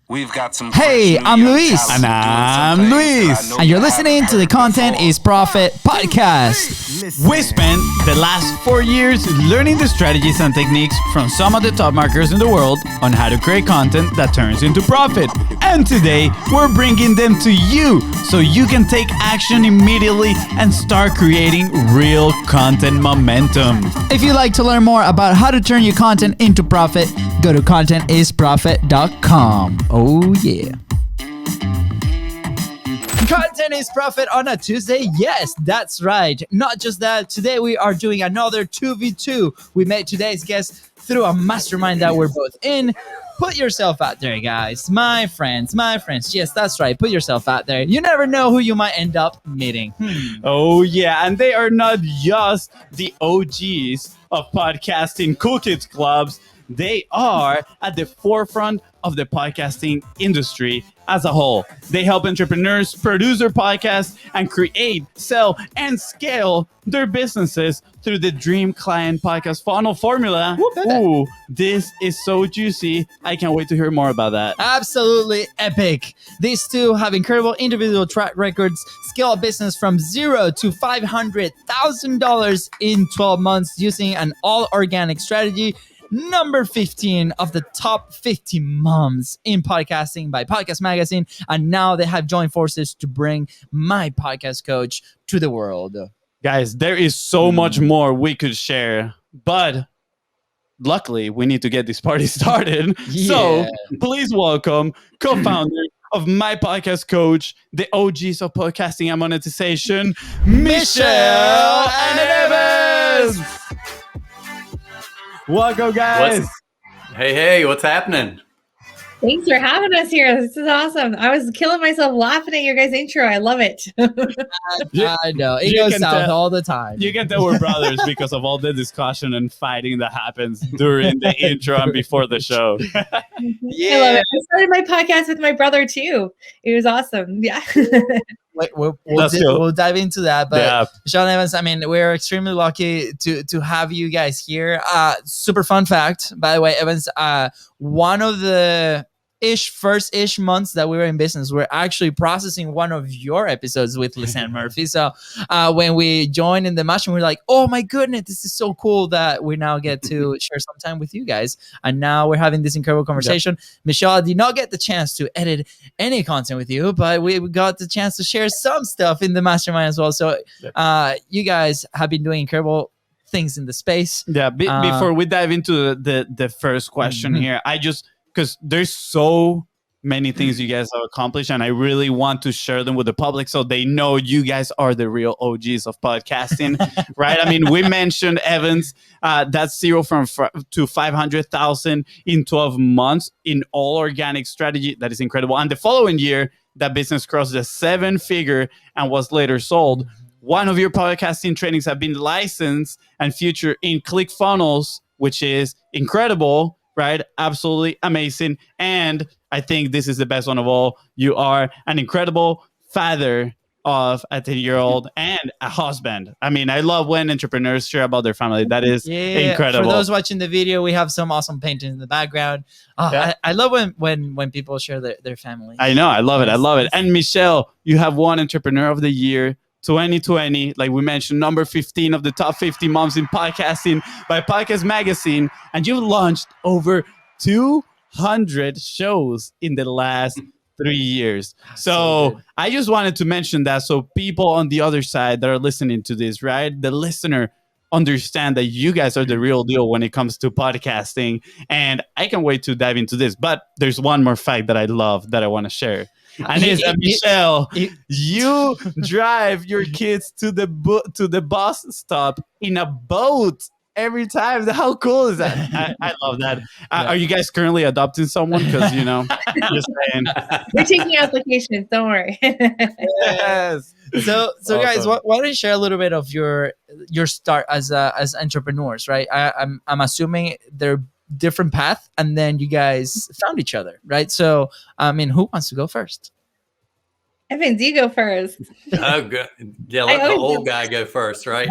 We've got some. Hey, I'm Luis. And I'm Luis. And you're listening to the Content is Profit podcast. We spent the last 4 years learning the strategies and techniques from some of the top marketers in the world on how to create content that turns into profit. And today, we're bringing them to you so you can take action immediately and start creating real content momentum. If you'd like to learn more about how to turn your content into profit, go to contentisprofit.com. Oh, yeah. Content is profit on a Tuesday? Yes, that's right. Not just that, today we are doing another 2v2. We met today's guest through a mastermind that we're both in. Put yourself out there, guys. My friends. Yes, that's right. Put yourself out there. You never know who you might end up meeting. Oh, yeah. And they are not just the OGs of podcasting cool kids clubs. They are at the forefront of the podcasting industry as a whole. They help entrepreneurs produce their podcasts and create, sell, and scale their businesses through the Dream Client Podcast Funnel Formula. Ooh, this is so juicy. I can't wait to hear more about that. Absolutely epic. These two have incredible individual track records, scale a business from $0 to $500,000 in 12 months using an all-organic strategy. Number 15 of the top 50 moms in podcasting by Podcast Magazine. And now they have joined forces to bring My Podcast Coach to the world. Guys, there is so much more we could share, but luckily we need to get this party started. Yeah. So please welcome co-founder of My Podcast Coach, the OGs of podcasting and monetization, Michelle and Evans. Welcome, guys. Hey, what's happening? Thanks for having us here. This is awesome. I was killing myself laughing at your guys' intro. I love it. I know. It goes south all the time. You can tell we're brothers because of all the discussion and fighting that happens during the intro and before the show. Yeah. I love it. I started my podcast with my brother, too. It was awesome. Yeah. We'll dive into that. But Sean Evans, I mean, we're extremely lucky to have you guys here. Super fun fact, by the way, Evans, one of the first months that we were in business, we're actually processing one of your episodes with Lisanne Murphy. So when we joined in the match, we're like, oh my goodness, this is so cool that we now get to share some time with you guys. And now we're having this incredible conversation. Yep. Michelle, I did not get the chance to edit any content with you, but we got the chance to share some stuff in the mastermind as well. So you guys have been doing incredible things in the space. Yeah. Before we dive into the first question here, because there's so many things you guys have accomplished, and I really want to share them with the public so they know you guys are the real OGs of podcasting, right? I mean, we mentioned Evans, that's 0 to 500,000 in 12 months in all organic strategy. That is incredible. And the following year, that business crossed the 7-figure and was later sold. One of your podcasting trainings have been licensed and featured in ClickFunnels, which is incredible. Right? Absolutely amazing. And I think this is the best one of all. You are an incredible father of a 10-year-old and a husband. I mean, I love when entrepreneurs share about their family. That is incredible. For those watching the video, we have some awesome paintings in the background. I love when people share their family. I know. I love it. And Michelle, you have won Entrepreneur of the Year 2020, like we mentioned, number 15 of the top 50 moms in podcasting by Podcast Magazine, and you launched over 200 shows in the last 3 years. So I just wanted to mention that so people on the other side that are listening to this, right, the listener, understand that you guys are the real deal when it comes to podcasting. And I can't wait to dive into this. But there's one more fact that I love that I want to share. And it's that, Michelle, you drive your kids to the bus stop in a boat every time. How cool is that? I love that. Are you guys currently adopting someone? Because, just saying. We're taking applications. Don't worry. Yes. So awesome. Guys, why don't you share a little bit of your start as entrepreneurs, right? I'm assuming they're different path, and then you guys found each other, right? So, I mean, who wants to go first? Evans, you go first. Oh, good. Yeah, let the old guy go first, right?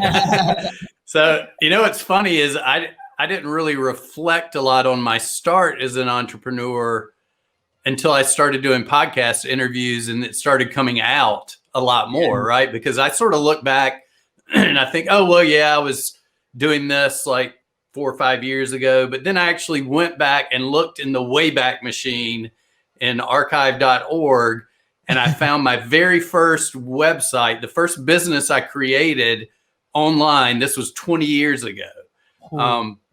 So, what's funny is I didn't really reflect a lot on my start as an entrepreneur until I started doing podcast interviews and it started coming out a lot more, right? Because I sort of look back and I think, oh, well, yeah, I was doing this like 4 or 5 years ago. But then I actually went back and looked in the Wayback Machine in archive.org. And I found my very first website, the first business I created online. This was 20 years ago,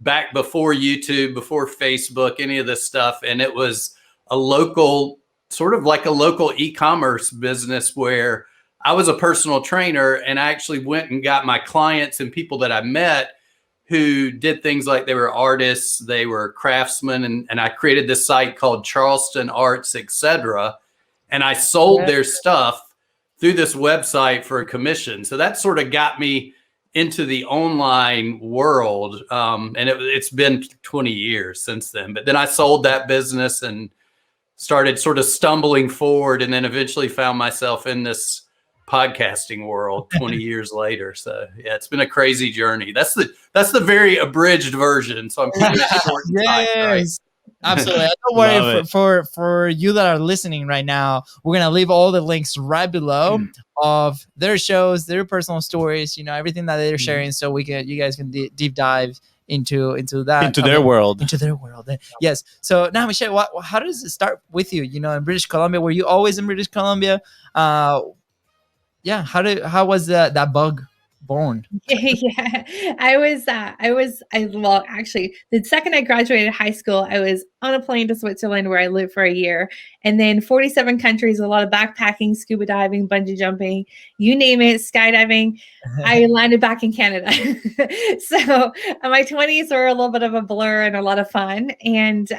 back before YouTube, before Facebook, any of this stuff. And it was a local, sort of like a local e-commerce business where I was a personal trainer, and I actually went and got my clients and people that I met who did things like they were artists, they were craftsmen. And I created this site called Charleston Arts, etc. And I sold their stuff through this website for a commission. So that sort of got me into the online world. And it's been 20 years since then. But then I sold that business and started sort of stumbling forward, and then eventually found myself in this podcasting world 20 years later. So yeah, it's been a crazy journey. That's the very abridged version. So I'm keeping it short and tight, right? Absolutely. Don't worry, for you that are listening right now, we're gonna leave all the links right below of their shows, their personal stories, everything that they're sharing, so you guys can deep dive into their world. Yes. So now, Michelle, how does it start with you? In British Columbia, were you always in British Columbia? How was that bug born? Actually, the second I graduated high school, I was on a plane to Switzerland, where I lived for a year, and then 47 countries, a lot of backpacking, scuba diving, bungee jumping, you name it, skydiving. I landed back in Canada. So my 20s were a little bit of a blur and a lot of fun, and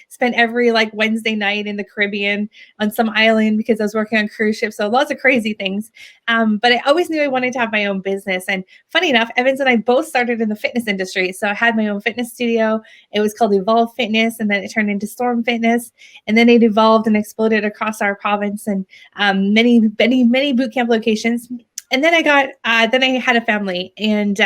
spent every Wednesday night in the Caribbean on some island because I was working on cruise ships. So lots of crazy things. But I always knew I wanted to have my own business. And funny enough, Evans and I both started in the fitness industry. So I had my own fitness studio. It was called Evolve Fitness, and then it turned into Storm Fitness. And then it evolved and exploded across our province, and many boot camp locations. And then I had a family, and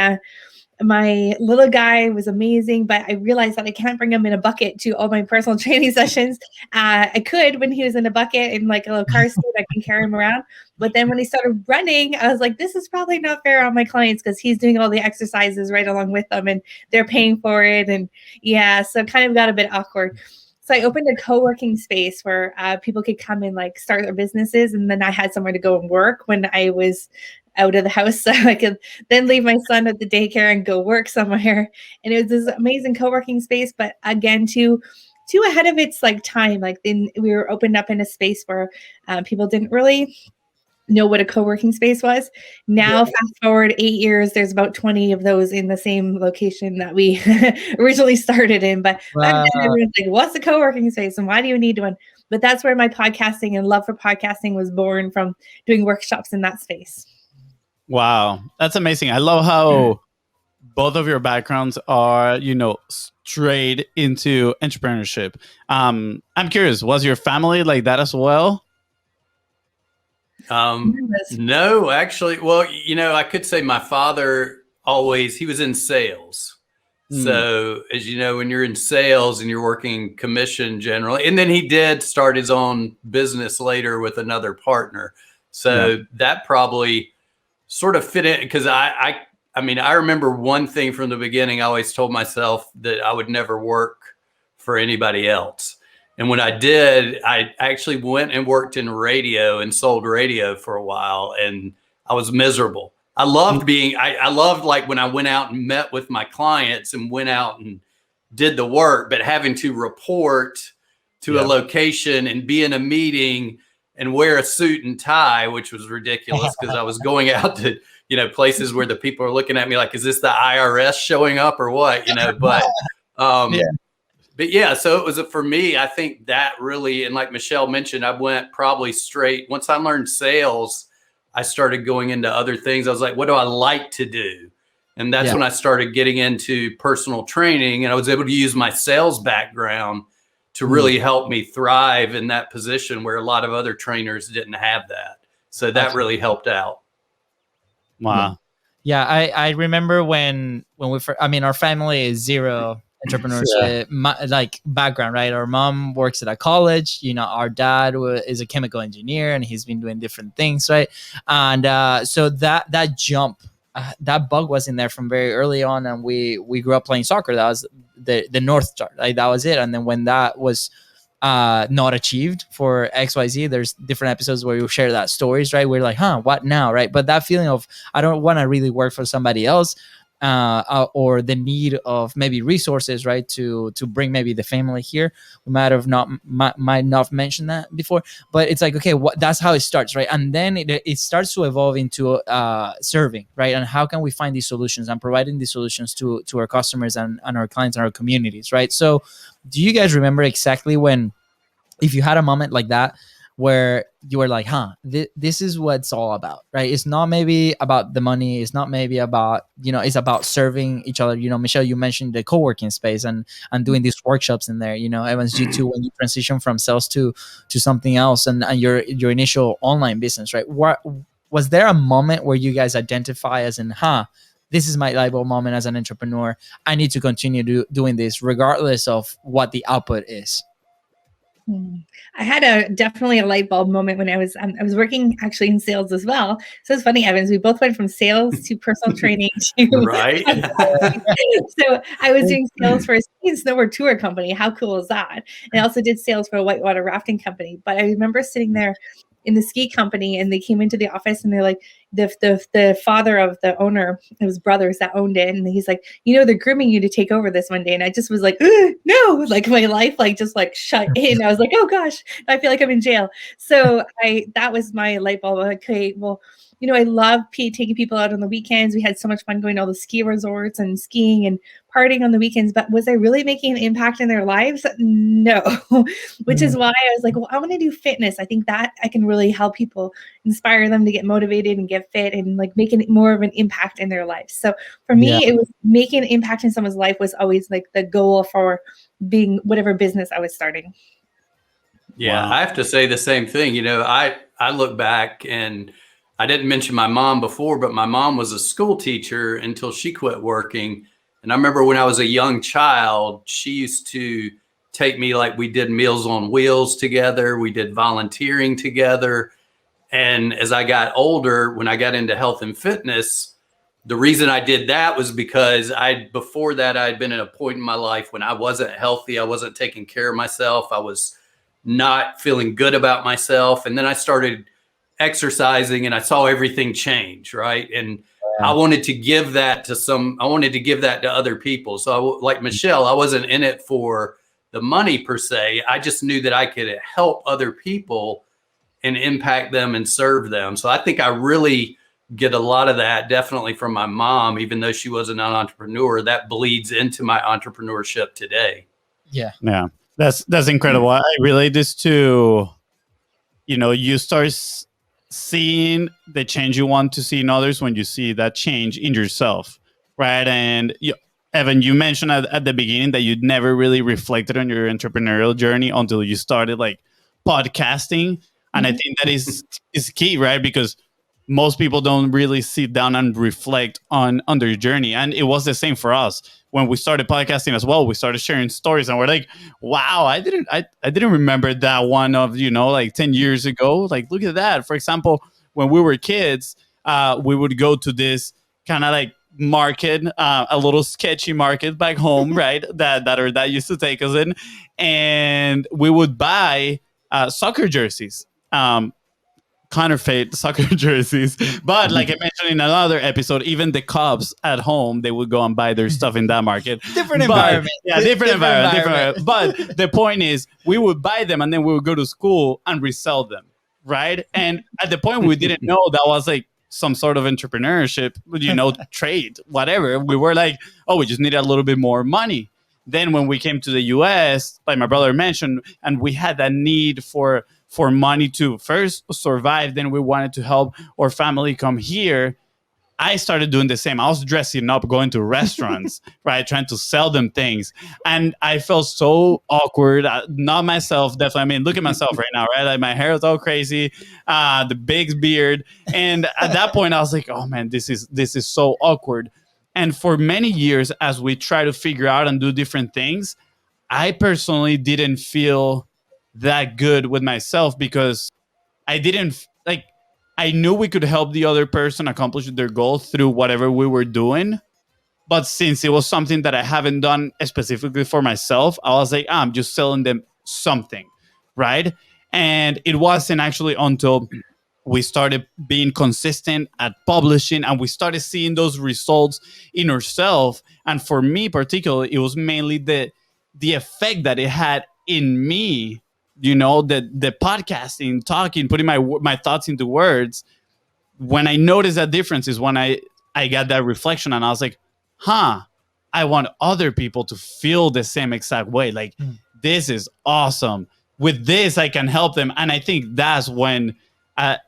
my little guy was amazing, but I realized that I can't bring him in a bucket to all my personal training sessions. I could when he was in a bucket in a little car seat, I can carry him around. But then when he started running, I was like, this is probably not fair on my clients, because he's doing all the exercises right along with them, and they're paying for it. And so it kind of got a bit awkward. So I opened a co-working space where people could come and start their businesses. And then I had somewhere to go and work when I was out of the house, so I could then leave my son at the daycare and go work somewhere. And it was this amazing co-working space, but again, too ahead of its time. Then we were opened up in a space where people didn't really know what a co-working space was. Now, fast forward 8 years, there's about 20 of those in the same location that we originally started in. But back then, everyone's like, what's a co-working space and why do you need one? But that's where my podcasting and love for podcasting was born, from doing workshops in that space. Wow, that's amazing. I love how both of your backgrounds are, straight into entrepreneurship. I'm curious, was your family like that as well? No, actually. Well, I could say my father he was in sales. So as you know, when you're in sales and you're working commission generally, and then he did start his own business later with another partner. So that probably sort of fit in, because I remember one thing from the beginning. I always told myself that I would never work for anybody else. And when I did, I actually went and worked in radio and sold radio for a while, and I was miserable. I loved I loved when I went out and met with my clients and went out and did the work, but having to report to a location and be in a meeting and wear a suit and tie, which was ridiculous, because I was going out to, places where the people are looking at me like, is this the IRS showing up or what? But yeah, so it was for me, I think that really, and like Michelle mentioned, I went probably straight. Once I learned sales, I started going into other things. I was like, what do I like to do? And that's when I started getting into personal training, and I was able to use my sales background to really help me thrive in that position where a lot of other trainers didn't have that. So that really helped out. Wow. Yeah, I remember when we first, our family is zero entrepreneurship like background, right? Our mom works at a college. Our dad is a chemical engineer, and he's been doing different things, right? And so that jump, that bug was in there from very early on, and we grew up playing soccer. That was the North Star, like that was it. And then when that was not achieved for XYZ, there's different episodes where we share that stories, right? We're like, what now, right? But that feeling of I don't want to really work for somebody else, or the need of maybe resources, right, to bring maybe the family here. We might not have mentioned that before, but it's like, okay, that's how it starts, right? And then it starts to evolve into serving, right? And how can we find these solutions and providing these solutions to our customers and our clients and our communities, right? So do you guys remember exactly when, if you had a moment like that where you were like, this is what it's all about, right? It's not maybe about the money. It's not maybe about, it's about serving each other. Michelle, you mentioned the co-working space and doing these workshops in there, Evans, you too, when you transition from sales to something else and your initial online business, right? What was there a moment where you guys identify as in, this is my light bulb moment as an entrepreneur. I need to continue doing this regardless of what the output is? I had definitely a light bulb moment when I was working actually in sales as well. So it's funny, Evans, we both went from sales to personal training to right. So I was doing sales for a ski and snowboard tour company. How cool is that? And I also did sales for a whitewater rafting company. But I remember sitting there in the ski company, and they came into the office, and they're like, the father of the owner, it was brothers that owned it, and he's like, they're grooming you to take over this one day. And I just was like, no, like my life just shut in. I was like, oh gosh, I feel like I'm in jail. So that was my light bulb. Okay, well, I love taking people out on the weekends. We had so much fun going to all the ski resorts and skiing and partying on the weekends, but was I really making an impact in their lives? No, which is why I was like, well, I want to do fitness. I think that I can really help people, inspire them to get motivated and get fit and making more of an impact in their lives. So for me, it was making an impact in someone's life was always the goal for being whatever business I was starting. Yeah, wow. I have to say the same thing. I look back, and I didn't mention my mom before, but my mom was a school teacher until she quit working. And I remember when I was a young child, she used to take me, we did Meals on Wheels together. We did volunteering together. And as I got older, when I got into health and fitness, the reason I did that was because before that, I'd been at a point in my life when I wasn't healthy. I wasn't taking care of myself. I was not feeling good about myself. And then I started exercising, and I saw everything change, right? And I wanted to give that to other people. So like Michelle, I wasn't in it for the money per se. I just knew that I could help other people and impact them and serve them. So I think I really get a lot of that definitely from my mom, even though she wasn't an entrepreneur. That bleeds into my entrepreneurship today. Yeah. That's incredible. I relate this to, you start seeing the change you want to see in others when you see that change in yourself, right? And Evan, you mentioned at the beginning that you'd never really reflected on your entrepreneurial journey until you started podcasting. And I think that is key, right? Because most people don't really sit down and reflect on their journey. And it was the same for us. When we started podcasting as well, we started sharing stories, and we're like, wow, I didn't remember that one of, 10 years ago. Look at that. For example, when we were kids, we would go to this kind of market, a little sketchy market back home, right? that used to take us in, and we would buy soccer jerseys. Counterfeit soccer jerseys. But like I mentioned in another episode, even the Cubs at home, they would go and buy their stuff in that market. Different environment. Yeah, different environment. But the point is, we would buy them, and then we would go to school and resell them, right? And at the point, we didn't know that was some sort of entrepreneurship, trade, whatever. We were like, oh, we just needed a little bit more money. Then when we came to the US, like my brother mentioned, and we had that need for money to first survive, then we wanted to help our family come here. I started doing the same. I was dressing up, going to restaurants, right, trying to sell them things. And I felt so awkward. Not myself, definitely. I mean, look at myself right now, right? My hair is all crazy, the big beard. And at that point, I was like, oh man, this is so awkward. And for many years, as we try to figure out and do different things, I personally didn't feel that good with myself because I didn't like, I knew we could help the other person accomplish their goal through whatever we were doing. But since it was something that I haven't done specifically for myself, I was like, I'm just selling them something, right? And it wasn't actually until we started being consistent at publishing and we started seeing those results in ourselves. And for me particularly, it was mainly the effect that it had in me, the podcasting, talking, putting my thoughts into words. When I noticed that difference is when I got that reflection and I was like, I want other people to feel the same exact way. Like, this is awesome. With this, I can help them. And I think that's when,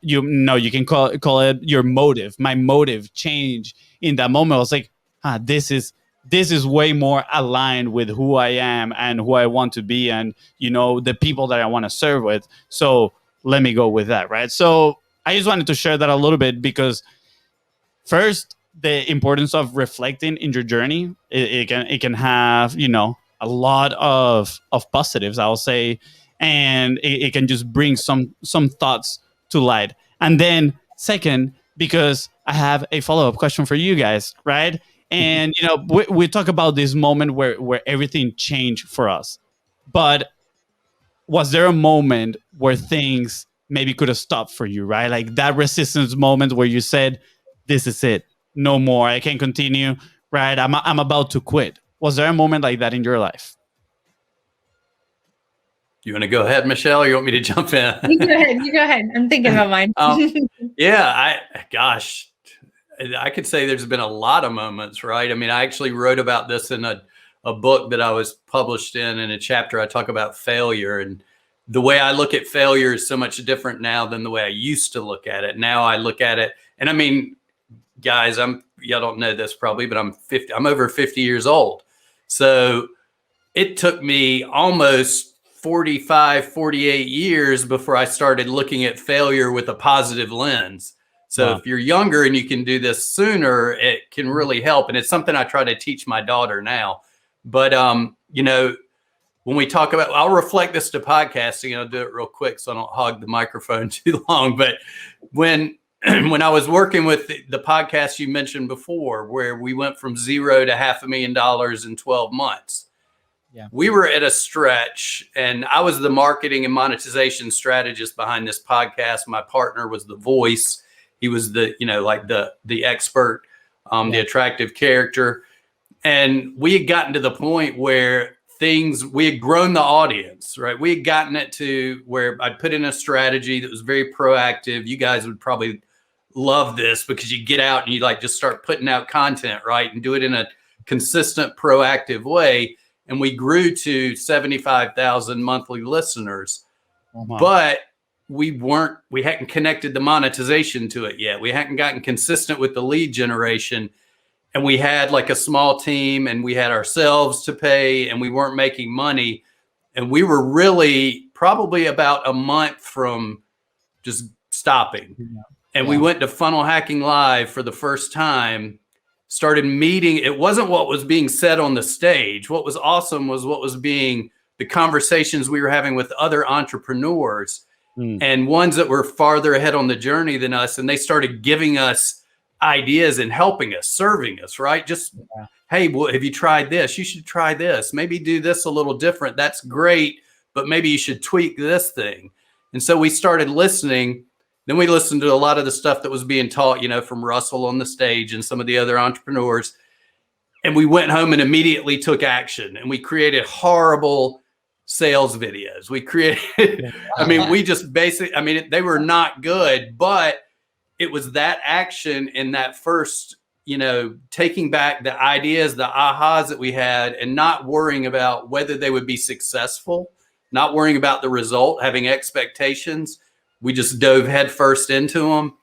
you can call it your motive. My motive changed in that moment. I was like, this is way more aligned with who I am and who I want to be and, the people that I want to serve with. So let me go with that, right? So I just wanted to share that a little bit because first, the importance of reflecting in your journey, it can have, a lot of positives, I'll say, and it can just bring some thoughts to light. And then second, because I have a follow-up question for you guys, right? And we talk about this moment where everything changed for us, but was there a moment where things maybe could have stopped for you, right? Like that resistance moment where you said, this is it, no more, I can't continue, right? I'm about to quit. Was there a moment like that in your life? You want to go ahead, Michelle, or you want me to jump in? You go ahead. I'm thinking about mine. Yeah, I could say there's been a lot of moments, right? I mean, I actually wrote about this in a book that I was published in a chapter. I talk about failure, and the way I look at failure is so much different now than the way I used to look at it. Now I look at it, and I mean, guys, y'all don't know this probably, but I'm over 50 years old. So it took me almost 45, 48 years before I started looking at failure with a positive lens. So if you're younger and you can do this sooner, it can really help. And it's something I try to teach my daughter now. But, when we talk about, I'll reflect this to podcasting, and I'll do it real quick so I don't hog the microphone too long. But when I was working with the podcast you mentioned before, where we went from zero to $500,000 in 12 months, we were at a stretch, and I was the marketing and monetization strategist behind this podcast. My partner was the voice. He was the expert, the attractive character. And we had gotten to the point where we had grown the audience, right? We had gotten it to where I'd put in a strategy that was very proactive. You guys would probably love this because you get out and you just start putting out content, right? And do it in a consistent, proactive way. And we grew to 75,000 monthly listeners, but we hadn't connected the monetization to it yet. We hadn't gotten consistent with the lead generation. And we had a small team, and we had ourselves to pay, and we weren't making money. And we were really probably about a month from just stopping. And we went to Funnel Hacking Live for the first time, started meeting. It wasn't what was being said on the stage. What was awesome was what was being the conversations we were having with other entrepreneurs and ones that were farther ahead on the journey than us. And they started giving us ideas and helping us, serving us, right? Just, hey, well, have you tried this? You should try this. Maybe do this a little different. That's great, but maybe you should tweak this thing. And so we started listening. Then we listened to a lot of the stuff that was being taught, from Russell on the stage and some of the other entrepreneurs. And we went home and immediately took action. And we created horrible sales videos. We created, we just basically, they were not good, but it was that action and that first, taking back the ideas, the ahas that we had, and not worrying about whether they would be successful, not worrying about the result, having expectations. We just dove headfirst into them.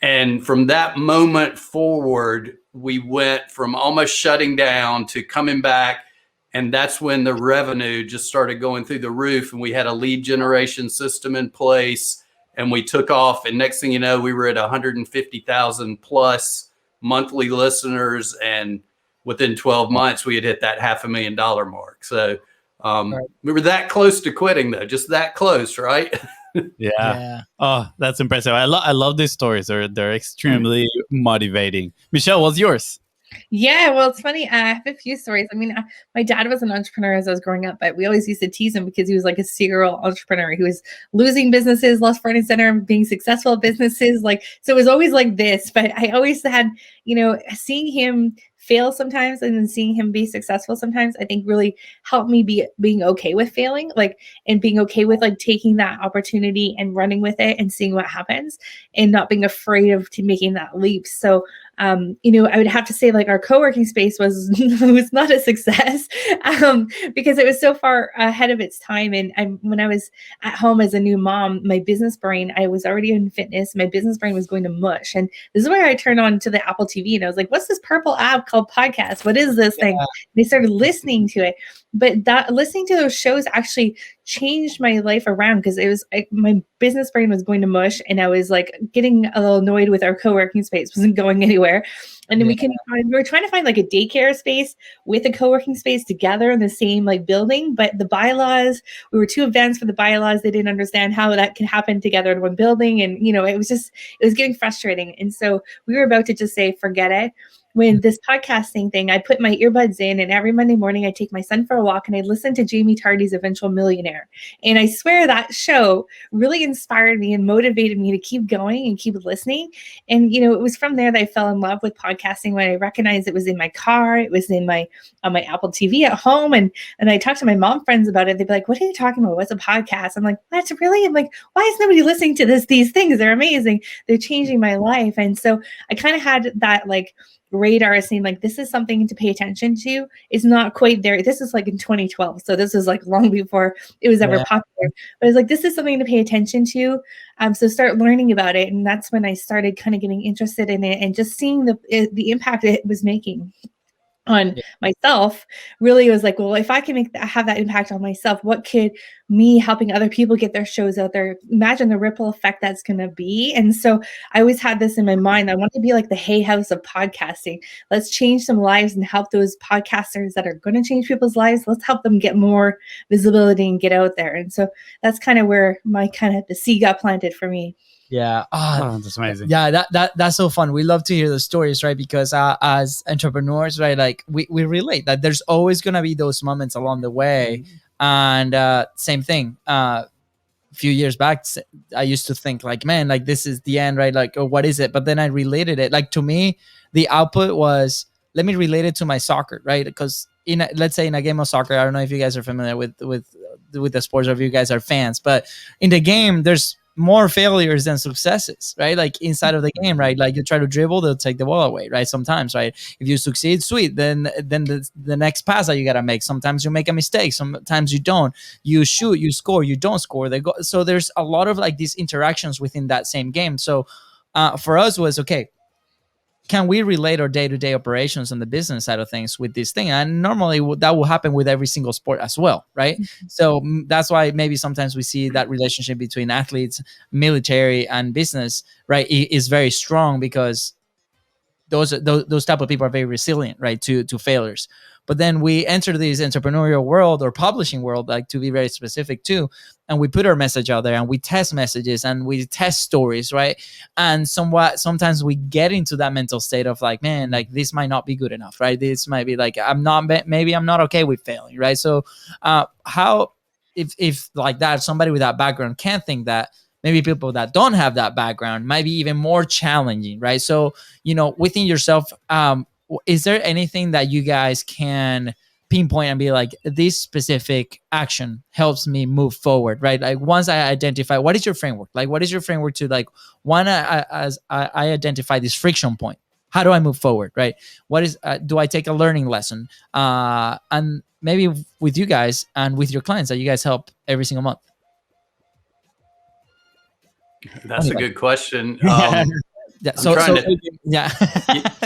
And from that moment forward, we went from almost shutting down to coming back. And that's when the revenue just started going through the roof. And we had a lead generation system in place, and we took off. And next thing you know, we were at 150,000 plus monthly listeners, and within 12 months we had hit that $500,000 mark. So we were that close to quitting, though, just that close, right? Yeah. Oh, that's impressive. I love these stories. They're extremely motivating. Michelle, what's yours? Yeah, well, it's funny. I have a few stories. I mean, my dad was an entrepreneur as I was growing up, but we always used to tease him because he was like a serial entrepreneur. He was losing businesses left, right, and center, being successful at businesses. Like, so it was always like this. But I always had, seeing him fail sometimes and then seeing him be successful sometimes, I think really helped me being okay with failing, like, and being okay with like taking that opportunity and running with it and seeing what happens and not being afraid of making that leap. So I would have to say like our co-working space was not a success because it was so far ahead of its time. And when I was at home as a new mom, my business brain, I was already in fitness. My business brain was going to mush. And this is where I turned on to the Apple TV and I was like, what's this purple app called podcast? What is this thing? And they started listening to it. But that listening to those shows actually changed my life around because it was my business brain was going to mush and I was like getting a little annoyed with our co-working space, wasn't going anywhere. And then we were trying to find like a daycare space with a co-working space together in the same like building, but the bylaws, we were too advanced for the bylaws. They didn't understand how that can happen together in one building. And, it was getting frustrating. And so we were about to just say, forget it. When this podcasting thing, I put my earbuds in and every Monday morning I take my son for a walk and I listen to Jamie Tardy's Eventual Millionaire. And I swear that show really inspired me and motivated me to keep going and keep listening. And, it was from there that I fell in love with podcasting when I recognized it was in my car, it was in my on my Apple TV at home. And I talked to my mom friends about it. They'd be like, what are you talking about? What's a podcast? I'm like, that's really, I'm like, why is nobody listening to these things? They're amazing. They're changing my life. And so I kind of had that like radar saying like, this is something to pay attention to. It's not quite there. This is like in 2012. So this was like long before it was ever popular, but it's like, this is something to pay attention to. So start learning about it. And that's when I started kind of getting interested in it and just seeing the impact it was making on myself. Really was like, well, if I can have that impact on myself, what could me helping other people get their shows out there, imagine the ripple effect that's going to be. And so I always had this in my mind. I want to be like the Hay House of podcasting. Let's change some lives and help those podcasters that are going to change people's lives. Let's help them get more visibility and get out there. And so that's kind of where the seed got planted for me. Yeah. Oh, that's amazing. Yeah, that's so fun. We love to hear the stories, right? Because as entrepreneurs, right, like we relate that there's always gonna be those moments along the way. And same thing. A few years back, I used to think like, man, like this is the end, right? Like, oh, what is it? But then I related it. Like to me, the output was, let me relate it to my soccer, right? Because let's say in a game of soccer, I don't know if you guys are familiar with the sports or if you guys are fans, but in the game, there's more failures than successes, right? Like inside of the game, right? Like you try to dribble, they'll take the ball away, right? Sometimes, right? If you succeed, sweet. Then the next pass that you gotta make. Sometimes you make a mistake. Sometimes you don't. You shoot, you score, you don't score. They go. So there's a lot of like these interactions within that same game. So for us was okay. Can we relate our day-to-day operations on the business side of things with this thing? And normally that will happen with every single sport as well, right? So that's why maybe sometimes we see that relationship between athletes, military, and business, right, is very strong because those type of people are very resilient, right, to failures. But then we enter this entrepreneurial world or publishing world, like to be very specific too, and we put our message out there and we test messages and we test stories, right? And sometimes we get into that mental state of like, man, like this might not be good enough, right? This might be like, maybe I'm not okay with failing, right? So how, if like that, somebody with that background can't think that, maybe people that don't have that background might be even more challenging, right? So, within yourself, is there anything that you guys can pinpoint and be like, this specific action helps me move forward, right? Like once I identify, what is your framework? Like, what is your framework to like, as I identify this friction point, how do I move forward, right? What is, do I take a learning lesson? And maybe with you guys and with your clients that you guys help every single month. That's a good question. Yeah.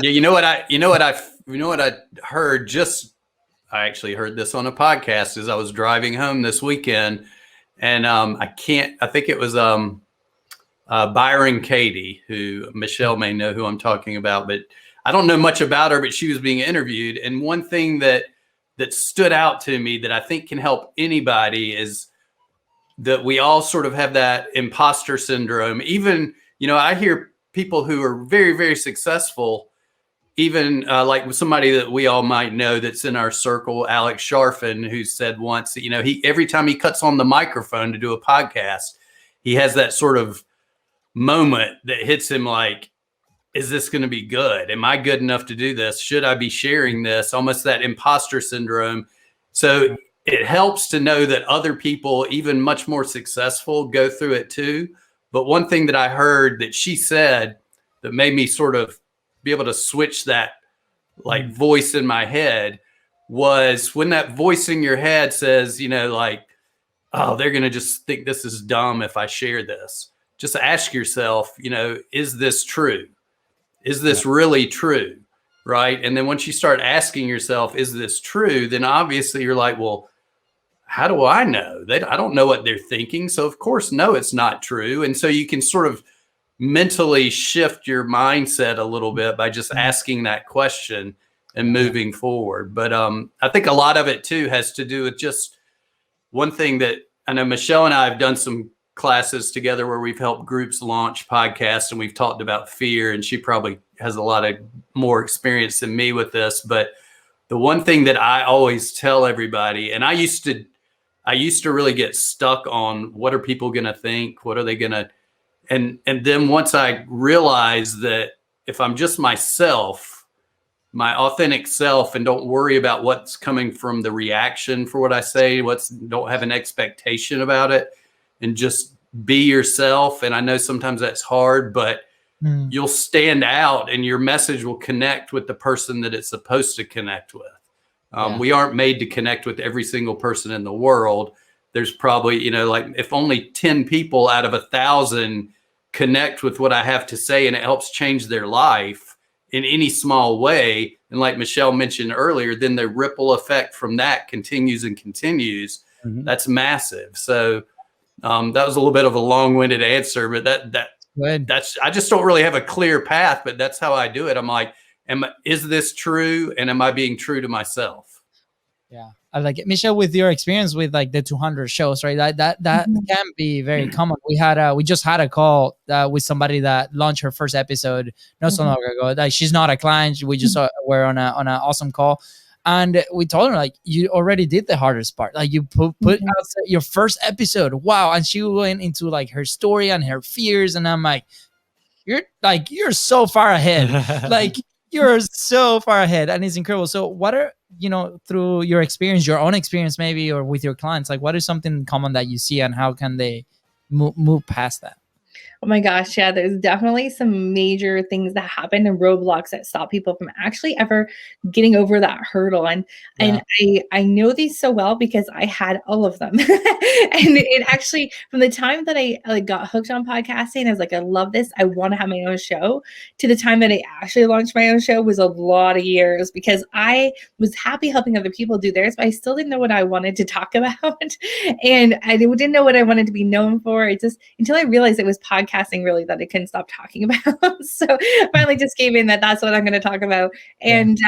You know what I heard? I actually heard this on a podcast as I was driving home this weekend, and I think it was Byron Katie, who Michelle may know who I'm talking about, but I don't know much about her, but she was being interviewed. And one thing that stood out to me that I think can help anybody is that we all sort of have that imposter syndrome. Even, I hear people who are very, very successful, even like somebody that we all might know that's in our circle, Alex Sharfin, who said once that, he every time he cuts on the microphone to do a podcast, he has that sort of moment that hits him like, is this going to be good? Am I good enough to do this? Should I be sharing this? Almost that imposter syndrome. So it helps to know that other people, even much more successful, go through it too. But one thing that I heard that she said that made me sort of be able to switch that like voice in my head was when that voice in your head says, like, oh, they're going to just think this is dumb if I share this. Just ask yourself, is this true? Is this really true? Right. And then once you start asking yourself, is this true? Then obviously you're like, well, how do I know? I don't know what they're thinking. So of course, no, it's not true. And so you can sort of mentally shift your mindset a little bit by just asking that question and moving forward. But I think a lot of it too has to do with just one thing that I know Michelle and I have done some classes together where we've helped groups launch podcasts, and we've talked about fear, and she probably has a lot of more experience than me with this. But the one thing that I always tell everybody, and I used to really get stuck on what are people going to think? What are they going to, and then once I realized that if I'm just myself, my authentic self, and don't worry about what's coming from the reaction for what I say, don't have an expectation about it, and just be yourself. And I know sometimes that's hard, but you'll stand out and your message will connect with the person that it's supposed to connect with. We aren't made to connect with every single person in the world. There's probably, like if only 10 people out of 1,000 connect with what I have to say and it helps change their life in any small way. And like Michelle mentioned earlier, then the ripple effect from that continues and continues. That's massive. So that was a little bit of a long-winded answer, but that's, I just don't really have a clear path, but that's how I do it. I'm like, is this true? And am I being true to myself? Yeah. I like it. Michelle, with your experience with like the 200 shows, right? That can be very common. We just had a call with somebody that launched her first episode not so long ago. Like she's not a client. We just were on an awesome call. And we told her, like, you already did the hardest part. Like you put out your first episode. Wow. And she went into like her story and her fears. And I'm like, you're so far ahead. Like you're so far ahead. And it's incredible. So what are, through your experience, your own experience maybe, or with your clients, like what is something common that you see and how can they move past that? Oh my gosh, yeah, there's definitely some major things that happen and roadblocks that stop people from actually ever getting over that hurdle. And I know these so well because I had all of them. And it actually, from the time that I got hooked on podcasting, I was like, I love this. I want to have my own show, to the time that I actually launched my own show was a lot of years, because I was happy helping other people do theirs, but I still didn't know what I wanted to talk about. And I didn't know what I wanted to be known for. It just, until I realized it was podcasting really that I couldn't stop talking about. So finally just gave in that that's what I'm going to talk about. And,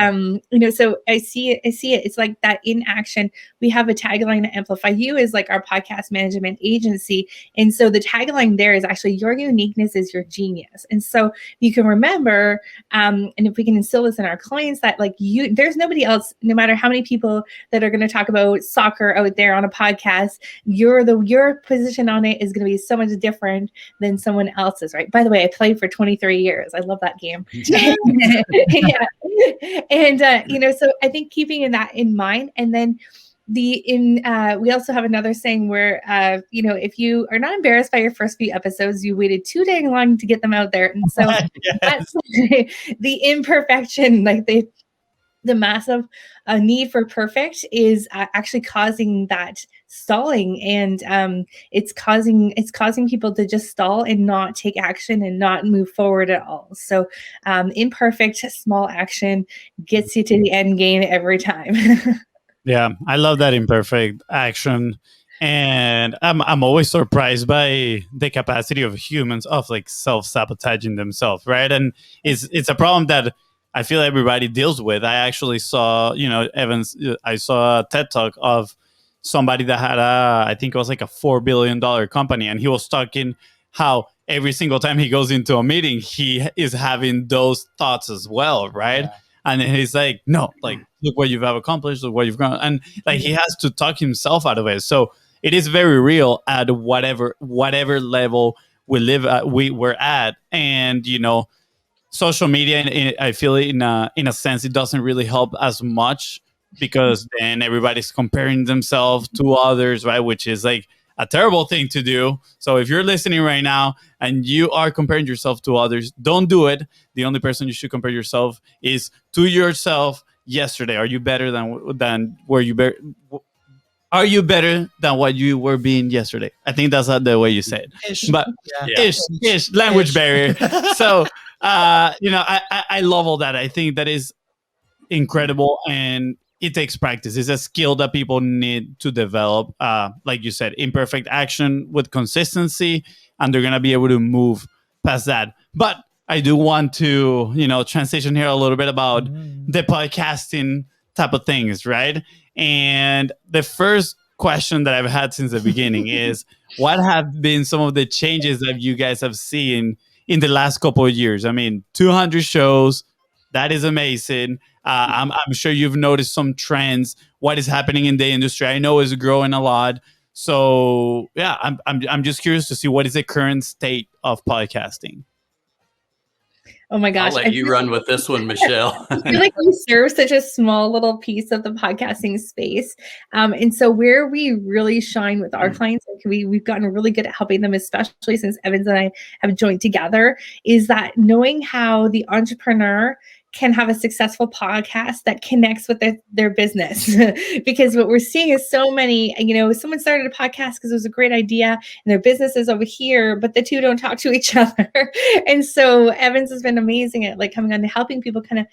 so I see it. It's like that in action. We have a tagline at Amplify You is like our podcast management agency. And so the tagline there is actually your uniqueness is your genius. And so you can remember, and if we can instill this in our clients, that like there's nobody else, no matter how many people that are going to talk about soccer out there on a podcast, your position on it is going to be so much different than someone else's, right? By the way, I played for 23 years. I love that game. And so I think keeping that in mind, and then we also have another saying where if you are not embarrassed by your first few episodes, you waited too dang long to get them out there. And so that's the imperfection, like the massive need for perfect is actually causing that stalling, and it's causing people to just stall and not take action and not move forward at all. So imperfect small action gets you to the end game every time. Yeah, I love that imperfect action. And I'm always surprised by the capacity of humans of like self-sabotaging themselves, right? And it's a problem that I feel everybody deals with. I actually saw, Evans, I saw a TED talk of somebody that had I think it was like a $4 billion company. And he was talking how every single time he goes into a meeting, he is having those thoughts as well. Right. Yeah. And then he's like, no, like, look what you've accomplished, look what you've grown. And like, he has to talk himself out of it. So it is very real at whatever level we live at, we're at. And, social media, I feel in a sense, it doesn't really help as much because then everybody's comparing themselves to others, right? Which is like a terrible thing to do. So if you're listening right now and you are comparing yourself to others, don't do it. The only person you should compare yourself is to yourself yesterday. Are you better than where you are you better than what you were being yesterday? I think that's not the way you say it. But ish, language barrier. So, I love all that. I think that is incredible, and it takes practice. It's a skill that people need to develop. Like you said, imperfect action with consistency, and they're going to be able to move past that. But I do want to, transition here a little bit about the podcasting type of things, right? And the first question that I've had since the beginning is, what have been some of the changes that you guys have seen in the last couple of years? I mean, 200 shows, that is amazing. I'm sure you've noticed some trends. What is happening in the industry? I know is growing a lot. So yeah, I'm just curious to see what is the current state of podcasting. Oh my gosh. I'll let you run with this one, Michelle. I feel like we serve such a small little piece of the podcasting space. And so where we really shine with our clients, like we've gotten really good at helping them, especially since Evans and I have joined together, is that knowing how the entrepreneur can have a successful podcast that connects with their business. Because what we're seeing is so many, someone started a podcast because it was a great idea and their business is over here, but the two don't talk to each other. And so Evans has been amazing at like coming on to helping people kind of,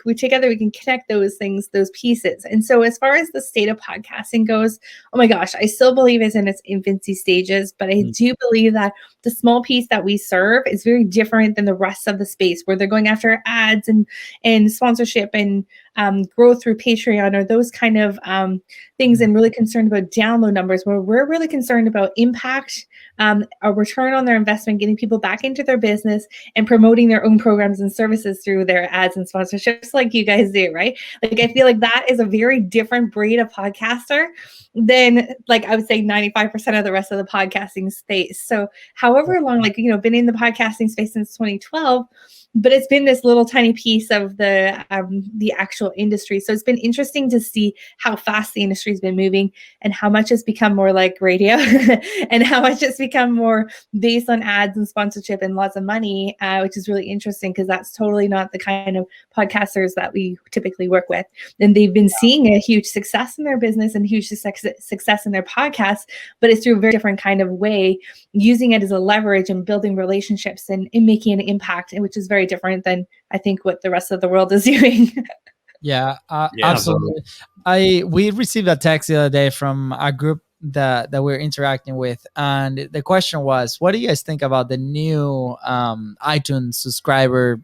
we together, we can connect those things, those pieces. And so as far as the state of podcasting goes, oh my gosh, I still believe it's in its infancy stages, but I do believe that the small piece that we serve is very different than the rest of the space where they're going after ads and sponsorship and growth through Patreon or those kind of things, and really concerned about download numbers, where we're really concerned about impact, a return on their investment, getting people back into their business and promoting their own programs and services through their ads and sponsorships like you guys do, right? Like, I feel like that is a very different breed of podcaster than, like, I would say 95% of the rest of the podcasting space. So however long, been in the podcasting space since 2012, but it's been this little tiny piece of the actual industry. So it's been interesting to see how fast the industry has been moving and how much it's become more like radio and how much it's become more based on ads and sponsorship and lots of money, which is really interesting because that's totally not the kind of podcasters that we typically work with. And they've been seeing a huge success in their business and huge success in their podcast, but it's through a very different kind of way, using it as a leverage and building relationships and making an impact, which is very different than I think what the rest of the world is doing. Yeah, absolutely. We received a text the other day from a group that we're interacting with, and the question was, what do you guys think about the new iTunes subscriber,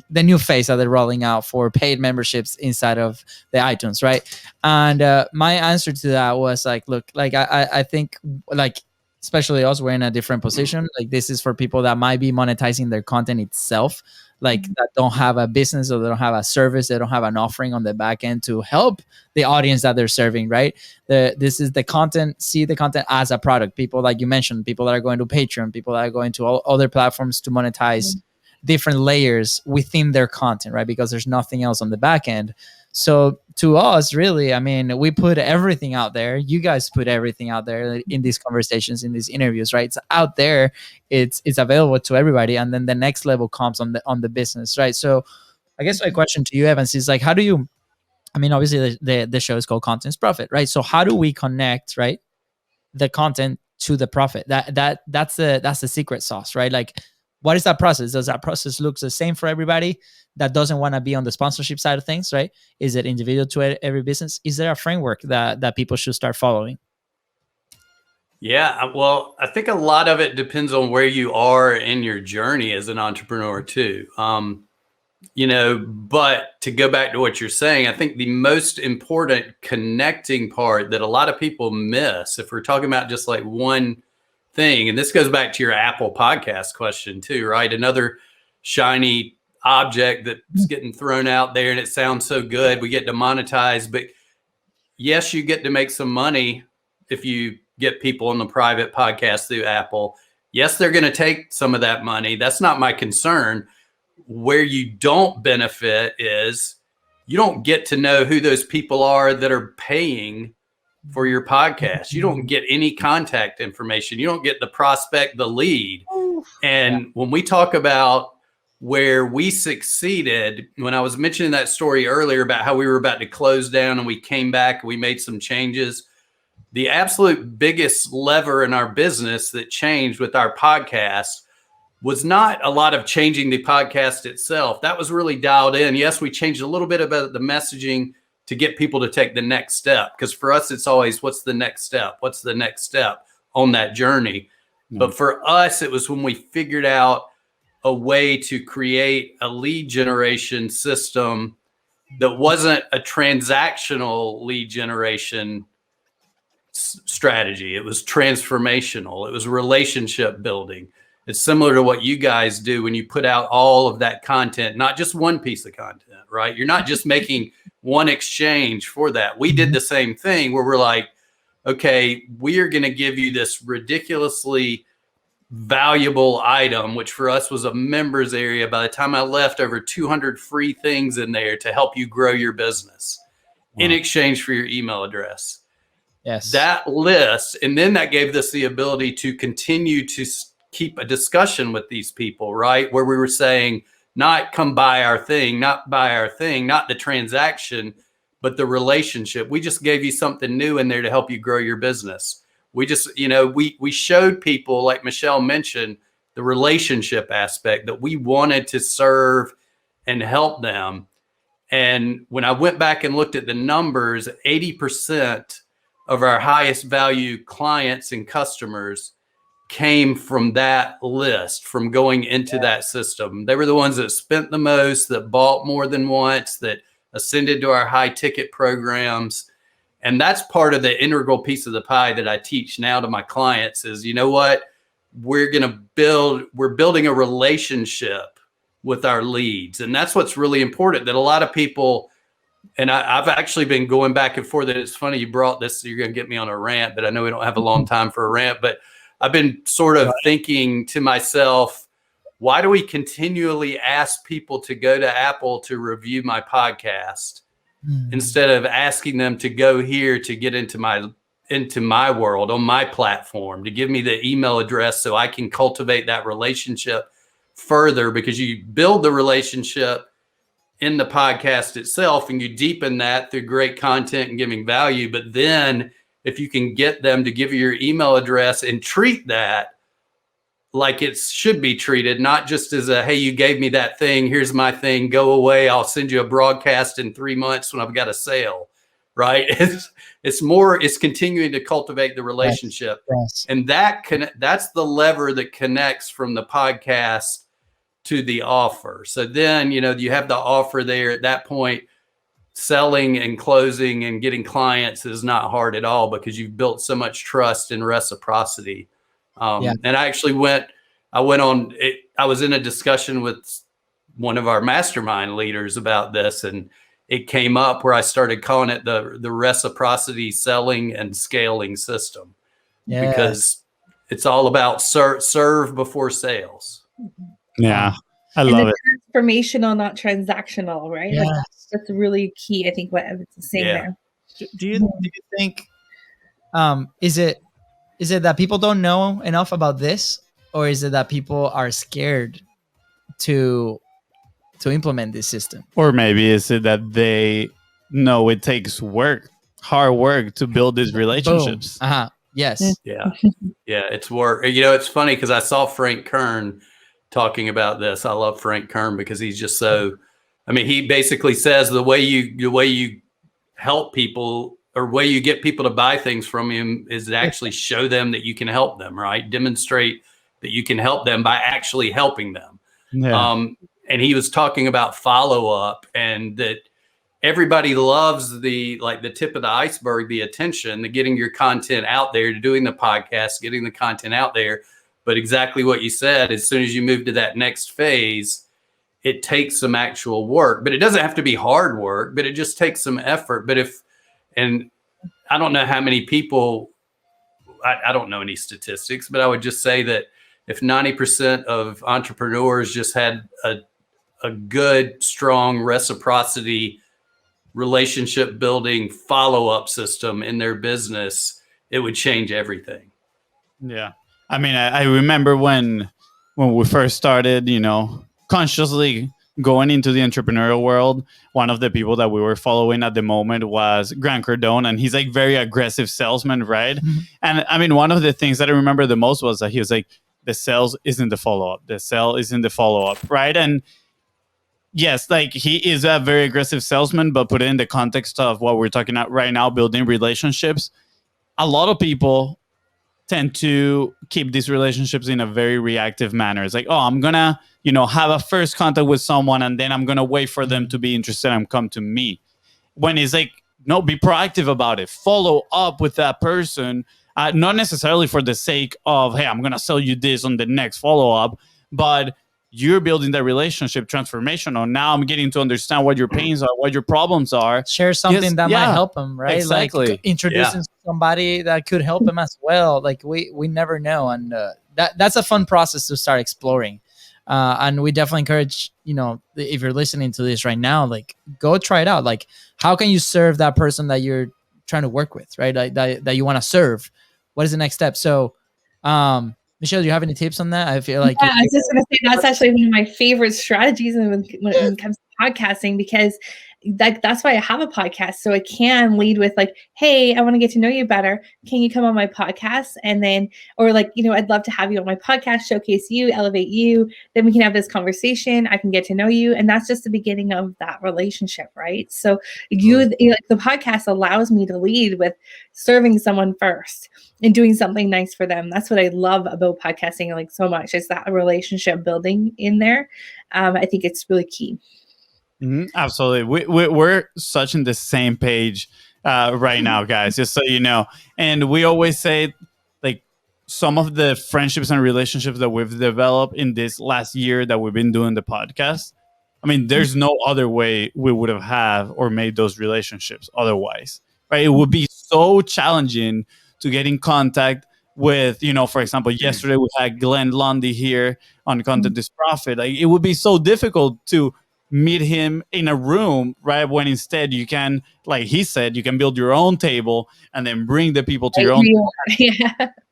the new phase that they're rolling out for paid memberships inside of the iTunes, right? And my answer to that was like, look, like I think, like, especially us, we're in a different position. Like, this is for people that might be monetizing their content itself, like that don't have a business or they don't have a service, they don't have an offering on the back end to help the audience that they're serving, right? This is the content, see the content as a product. People, like you mentioned, people that are going to Patreon, people that are going to all other platforms to monetize different layers within their content, right? Because there's nothing else on the back end. So to us, really, I mean, we put everything out there. You guys put everything out there in these conversations, in these interviews, right? It's out there. It's available to everybody. And then the next level comes on the business, right? So I guess my question to you, Evans, is like, how do you, I mean, obviously the show is called Content's Profit, right? So how do we connect, right, the content to the profit? That's the secret sauce, right? Like, what is that process? Does that process look the same for everybody that doesn't want to be on the sponsorship side of things, right? Is it individual to every business? Is there a framework that people should start following? Yeah, well, I think a lot of it depends on where you are in your journey as an entrepreneur too. But to go back to what you're saying, I think the most important connecting part that a lot of people miss, if we're talking about just like one thing, and this goes back to your Apple podcast question too, right? Another shiny object that's getting thrown out there and it sounds so good. We get to monetize, but yes, you get to make some money if you get people on the private podcast through Apple. Yes, they're going to take some of that money. That's not my concern. Where you don't benefit is you don't get to know who those people are that are paying for your podcast. You don't get any contact information. You don't get the prospect, the lead. And when we talk about where we succeeded, when I was mentioning that story earlier about how we were about to close down and we came back and we made some changes, the absolute biggest lever in our business that changed with our podcast was not a lot of changing the podcast itself. That was really dialed in. Yes, we changed a little bit about the messaging to get people to take the next step. Because for us, it's always, what's the next step? What's the next step on that journey? But for us, it was when we figured out a way to create a lead generation system that wasn't a transactional lead generation strategy. It was transformational. It was relationship building. It's similar to what you guys do when you put out all of that content, not just one piece of content, right? You're not just making one exchange for that. We did the same thing where we're like, okay, we are going to give you this ridiculously valuable item, which for us was a members area. By the time I left, over 200 free things in there to help you grow your business in exchange for your email address. Yes. That list. And then that gave us the ability to continue to keep a discussion with these people, right? Where we were saying, not come buy our thing, not the transaction, but the relationship. We just gave you something new in there to help you grow your business. We just, we showed people, like Michelle mentioned, the relationship aspect that we wanted to serve and help them. And when I went back and looked at the numbers, 80% of our highest value clients and customers came from that list, from going into that system. They were the ones that spent the most, that bought more than once, that ascended to our high ticket programs. And that's part of the integral piece of the pie that I teach now to my clients is, you know what, we're building a relationship with our leads. And that's what's really important, that a lot of people, and I've actually been going back and forth, that it's funny you brought this, so you're going to get me on a rant, but I know we don't have a long time for a rant, but I've been sort of thinking to myself, why do we continually ask people to go to Apple to review my podcast instead of asking them to go here to get into my world on my platform, to give me the email address so I can cultivate that relationship further? Because you build the relationship in the podcast itself and you deepen that through great content and giving value. But then if you can get them to give you your email address and treat that like it should be treated, not just as a, hey, you gave me that thing, here's my thing, go away, I'll send you a broadcast in 3 months when I've got a sale, right? It's continuing to cultivate the relationship. Yes. And that's the lever that connects from the podcast to the offer. So then, you have the offer there. At that point, selling and closing and getting clients is not hard at all because you've built so much trust and reciprocity. And I actually I was in a discussion with one of our mastermind leaders about this, and it came up where I started calling it the reciprocity selling and scaling system, because it's all about serve before sales. Yeah. I love it. Transformational, not transactional, right? Yeah. Like that's really key. I think what Evan's saying there. Do you think, is it that people don't know enough about this, or is it that people are scared to implement this system? Or maybe is it that they know it takes hard work to build these relationships? Boom. Yes. Yeah. It's work. It's funny because I saw Frank Kern talking about this. I love Frank Kern because he's just so, he basically says the way you help people, or way you get people to buy things from him, is to actually show them that you can help them, right? Demonstrate that you can help them by actually helping them. Yeah. and he was talking about follow up, and that everybody loves the tip of the iceberg, the attention, the getting your content out there, to doing the podcast, getting the content out there. But exactly what you said, as soon as you move to that next phase, it takes some actual work. But it doesn't have to be hard work, but it just takes some effort. But and I don't know how many people, I don't know any statistics, but I would just say that if 90% of entrepreneurs just had a good, strong reciprocity, relationship building follow-up system in their business, it would change everything. Yeah. I mean, I remember when we first started, consciously going into the entrepreneurial world, one of the people that we were following at the moment was Grant Cardone, and he's like very aggressive salesman, right? Mm-hmm. And I mean, one of the things that I remember the most was that he was like, the sales isn't the follow-up. The sale isn't the follow-up, right? And yes, like he is a very aggressive salesman, but put it in the context of what we're talking about right now, building relationships. A lot of people tend to keep these relationships in a very reactive manner. It's like, oh, I'm gonna, have a first contact with someone, and then I'm gonna wait for them to be interested and come to me. When it's like, no, be proactive about it. Follow up with that person, not necessarily for the sake of, hey, I'm gonna sell you this on the next follow up, but you're building that relationship transformational. Now I'm getting to understand what your pains are, what your problems are. Share something that might help them, right? Exactly. Like introducing somebody that could help them as well. Like we never know. And that's a fun process to start exploring. And we definitely encourage, if you're listening to this right now, like go try it out. Like how can you serve that person that you're trying to work with, right? Like, that you want to serve. What is the next step? So, Michelle, do you have any tips on that? I feel like I was just going to say that's actually one of my favorite strategies when it comes to podcasting, because that's why I have a podcast. So I can lead with like, hey, I want to get to know you better. Can you come on my podcast? And then, or like, I'd love to have you on my podcast, showcase you, elevate you. Then we can have this conversation. I can get to know you. And that's just the beginning of that relationship, right? So the podcast allows me to lead with serving someone first and doing something nice for them. That's what I love about podcasting like so much, is that relationship building in there. I think it's really key. Mm-hmm, absolutely. We're such in the same page right now, guys, just so you know. And we always say, like, some of the friendships and relationships that we've developed in this last year that we've been doing the podcast, I mean, there's no other way we would have or made those relationships otherwise, right? It would be so challenging to get in contact with, for example, yesterday we had Glenn Lundy here on Content is Profit. Like, it would be so difficult to meet him in a room, right? When instead you can, like he said, you can build your own table and then bring the people to your own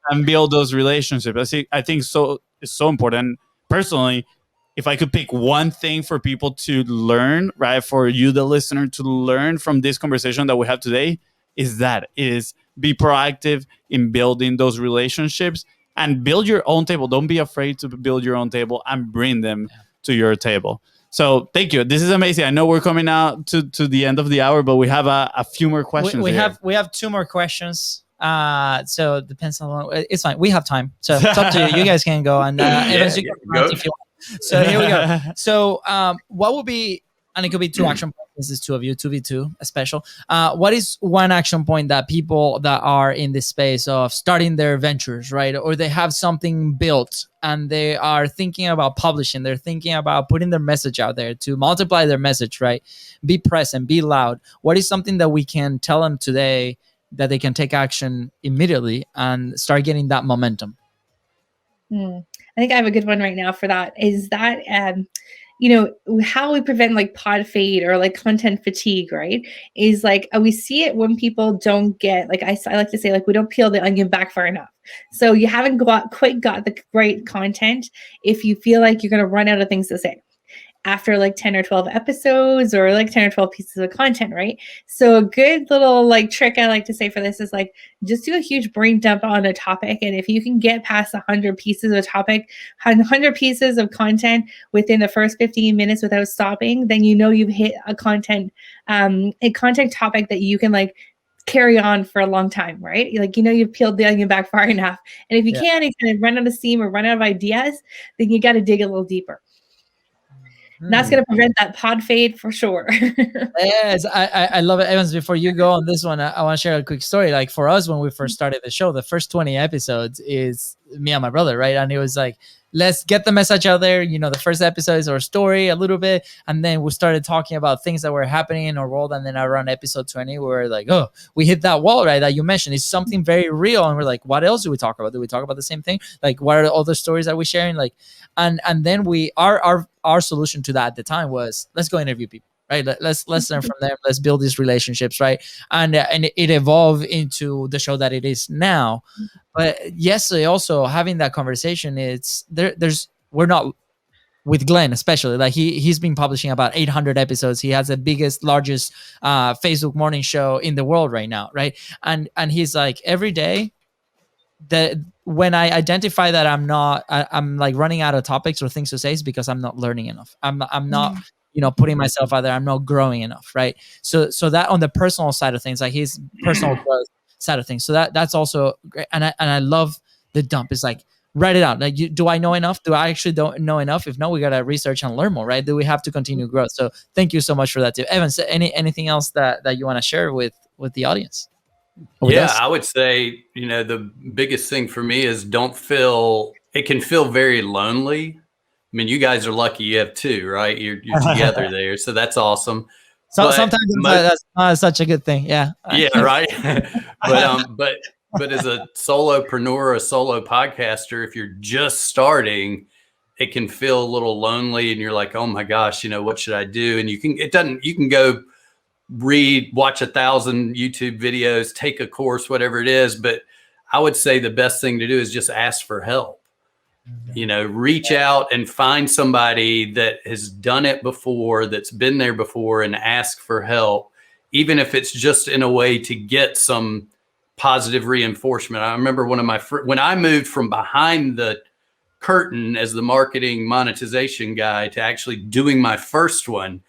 and build those relationships. I think so. It's so important. Personally, if I could pick one thing for people to learn, right, for you, the listener, to learn from this conversation that we have today, is be proactive in building those relationships and build your own table. Don't be afraid to build your own table and bring them to your table. So thank you. This is amazing. I know we're coming out to the end of the hour, but we have a few more questions. We have 2 more questions. So it depends on it's fine. We have time, so it's up to you. You guys can go and Evans, you can go if you want. So here we go. So what would be, and it could be 2 action points. This is 2 of you, 2v2, a special. What is one action point that people that are in this space of starting their ventures, right? Or they have something built and they are thinking about publishing, they're thinking about putting their message out there to multiply their message, right? Be present, be loud. What is something that we can tell them today that they can take action immediately and start getting that momentum? I think I have a good one right now for that. Is that, how we prevent like pod fade or like content fatigue, right? Is like, we see it when people don't get, like, I like to say, like, we don't peel the onion back far enough. So you haven't quite got the right content if you feel like you're going to run out of things to say after like 10 or 12 episodes or like 10 or 12 pieces of content, right? So a good little like trick I like to say for this is like, just do a huge brain dump on a topic. And if you can get past 100 pieces of topic, 100 pieces of content within the first 15 minutes without stopping, then you've hit a content topic that you can like carry on for a long time, right? Like, you've peeled the onion back far enough. And if you can't, you kind of run out of steam or run out of ideas, then you got to dig a little deeper. That's going to prevent that pod fade for sure. Yes, I love it. Evans, before you go on this one, I want to share a quick story. Like for us, when we first started the show, the first 20 episodes is me and my brother, right? And it was like, let's get the message out there. You know, the first episode is our story a little bit. And then we started talking about things that were happening in our world. And then around episode 20, we were like, oh, we hit that wall, right? That you mentioned. It's something very real. And we're like, what else do we talk about? Do we talk about the same thing? Like, what are all the stories that we're sharing? Like, and then our solution to that at the time was, let's go interview people. Right, let's learn from them. Let's build these relationships, right? And it evolved into the show that it is now. But yesterday, also having that conversation, it's we're not with Glenn, especially like he's been publishing about 800 episodes. He has the biggest, largest Facebook morning show in the world right now, right? And he's like, every day that when I identify that I'm like running out of topics or things to say, is because I'm not learning enough. I'm not putting myself out there. I'm not growing enough, right? So that on the personal side of things, like his personal growth side of things. So that's also great. And I love the dump. It's like, write it out. Like, do I know enough? Do I actually don't know enough? If no, we gotta research and learn more, right? Do we have to continue growth? So thank you so much for that too. Evans, anything else that you want to share with the audience? Yeah, I would say, the biggest thing for me is it can feel very lonely. I mean, you guys are lucky you have two, right? You're together there. So that's awesome. So sometimes that's not such a good thing. Yeah. Yeah. Right. but as a solopreneur, a solo podcaster, if you're just starting, it can feel a little lonely and you're like, oh my gosh, what should I do? And you can go watch 1,000 YouTube videos, take a course, whatever it is. But I would say the best thing to do is just ask for help. Reach out and find somebody that has done it before, that's been there before, and ask for help, even if it's just in a way to get some positive reinforcement. I remember one of my when I moved from behind the curtain as the marketing monetization guy to actually doing my first one,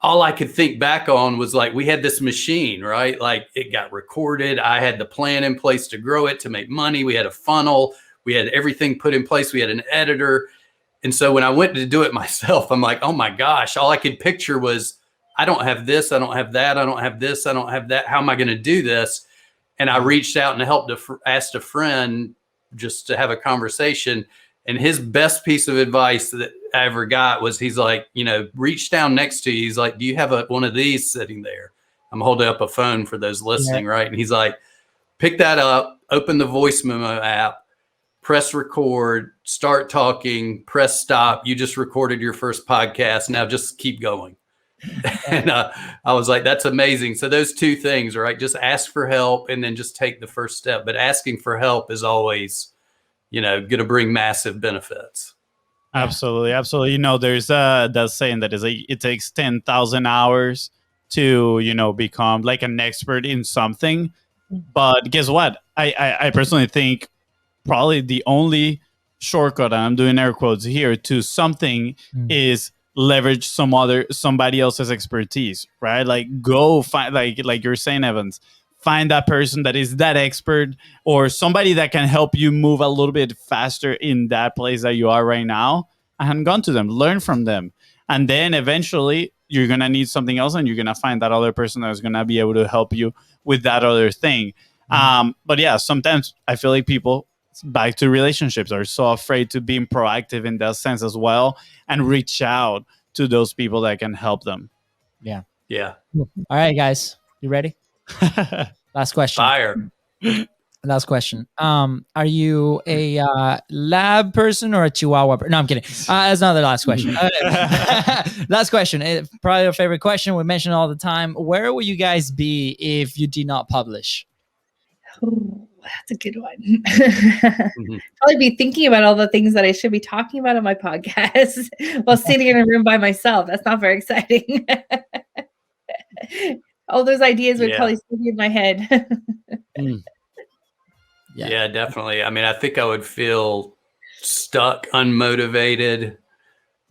all I could think back on was like, we had this machine, right? Like it got recorded. I had the plan in place to grow it, to make money. We had a funnel. We had everything put in place. We had an editor. And so when I went to do it myself, I'm like, oh my gosh, all I could picture was, I don't have this. I don't have that. I don't have this. I don't have that. How am I going to do this? And I reached out and asked a friend just to have a conversation. And his best piece of advice that I ever got was, he's like, reach down next to you. He's like, do you have one of these sitting there? I'm holding up a phone for those listening, right? And he's like, pick that up, open the voice memo app, press record, start talking, press stop. You just recorded your first podcast. Now just keep going. And I was like, that's amazing. So those two things, right? Just ask for help and then just take the first step. But asking for help is always, going to bring massive benefits. Absolutely. There's that saying that is it takes 10,000 hours to, become like an expert in something. But guess what? I personally think probably the only shortcut, and I'm doing air quotes here, to something is leverage somebody else's expertise, right? Like go find, like you're saying, Evans, find that person that is that expert, or somebody that can help you move a little bit faster in that place that you are right now, and gone to them, learn from them. And then eventually you're going to need something else, and you're going to find that other person that is going to be able to help you with that other thing. But yeah, sometimes I feel like people, back to relationships, are so afraid to being proactive in that sense as well, and reach out to those people that can help them. Yeah. All right, guys, you ready? Last question. Fire. Last question. Are you a lab person or a Chihuahua person? No, I'm kidding. That's not the last question. Last question. Probably your favorite question. We mention it all the time. Where would you guys be if you did not publish? Oh, that's a good one. Probably be thinking about all the things that I should be talking about on my podcast while sitting in a room by myself. That's not very exciting. All those ideas would probably still be in my head. Yeah, definitely. I mean, I think I would feel stuck, unmotivated,